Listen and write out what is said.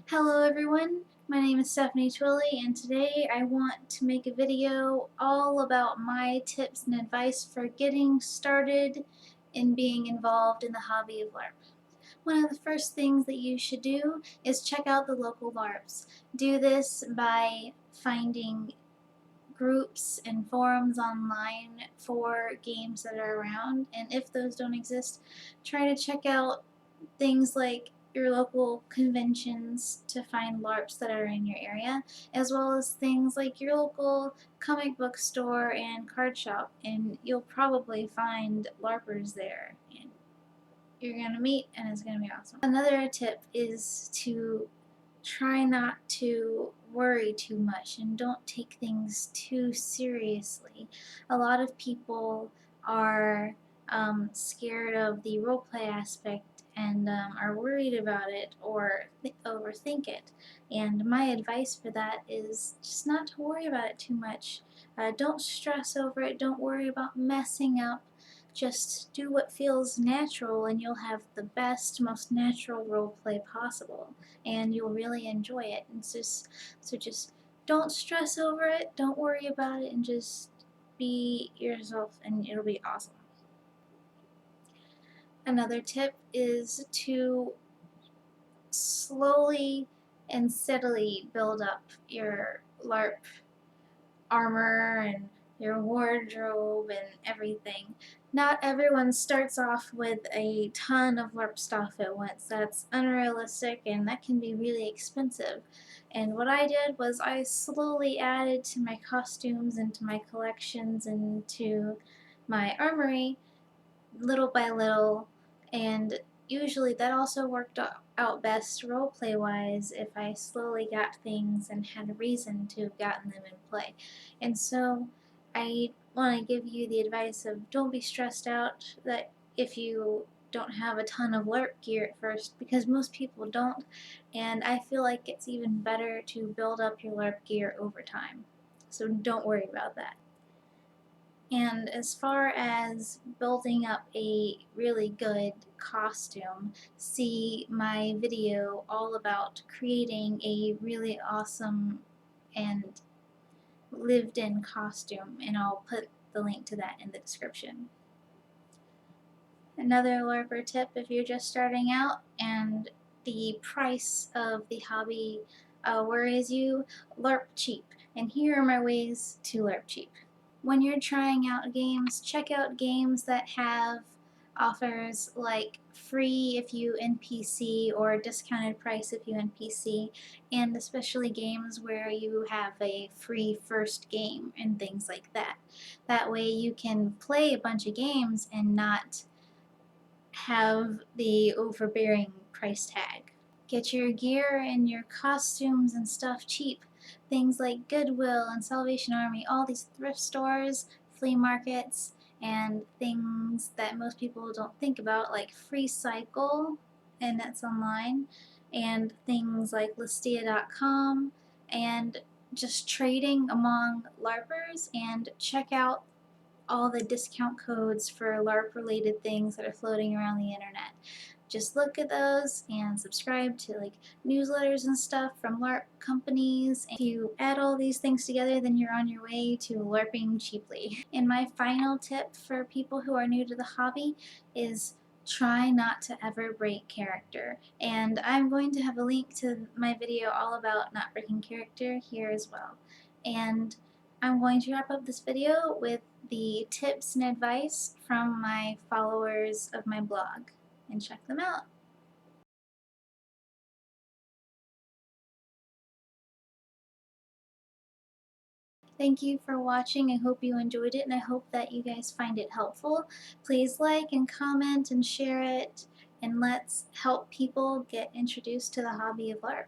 Hello everyone, my name is Stephanie Twilley and today I want to make a video all about my tips and advice for getting started in being involved in the hobby of LARP. One of the first things that you should do is check out the local LARPs. Do this by finding groups and forums online for games that are around, and if those don't exist, try to check out things like your local conventions to find LARPs that are in your area, as well as things like your local comic book store and card shop, and you'll probably find LARPers there. And you're going to meet, and it's going to be awesome. Another tip is to try not to worry too much and don't take things too seriously. A lot of people are scared of the roleplay aspect and are worried about it or overthink it. And my advice for that is just not to worry about it too much. Don't stress over it. Don't worry about messing up. Just do what feels natural and you'll have the best, most natural roleplay possible, and you'll really enjoy it. And so just don't stress over it, don't worry about it, and just be yourself and it'll be awesome. Another tip is to slowly and steadily build up your LARP armor and your wardrobe and everything. Not everyone starts off with a ton of LARP stuff at once. That's unrealistic and that can be really expensive. And what I did was I slowly added to my costumes and to my collections and to my armory little by little, and usually that also worked out best roleplay wise if I slowly got things and had a reason to have gotten them in play. And so I want to give you the advice of don't be stressed out that if you don't have a ton of LARP gear at first, because most people don't, and I feel like it's even better to build up your LARP gear over time. So don't worry about that. And as far as building up a really good costume, see my video all about creating a really awesome and lived-in costume, and I'll put the link to that in the description. Another LARPer tip if you're just starting out and the price of the hobby worries you, LARP cheap. And here are my ways to LARP cheap. When you're trying out games, check out games that have offers like free if you NPC or discounted price if you NPC, and especially games where you have a free first game and things like that. That way you can play a bunch of games and not have the overbearing price tag. Get your gear and your costumes and stuff cheap. Things like Goodwill and Salvation Army, all these thrift stores, flea markets, and things that most people don't think about, like Free Cycle, and that's online, and things like Listia.com, and just trading among LARPers, and check out all the discount codes for LARP related things that are floating around the internet. Just look at those and subscribe to like newsletters and stuff from LARP companies. If you add all these things together, then you're on your way to LARPing cheaply. And my final tip for people who are new to the hobby is try not to ever break character. And I'm going to have a link to my video all about not breaking character here as well. And I'm going to wrap up this video with the tips and advice from my followers of my blog, and check them out. Thank you for watching. I hope you enjoyed it and I hope that you guys find it helpful. Please like and comment and share it, and let's help people get introduced to the hobby of LARP.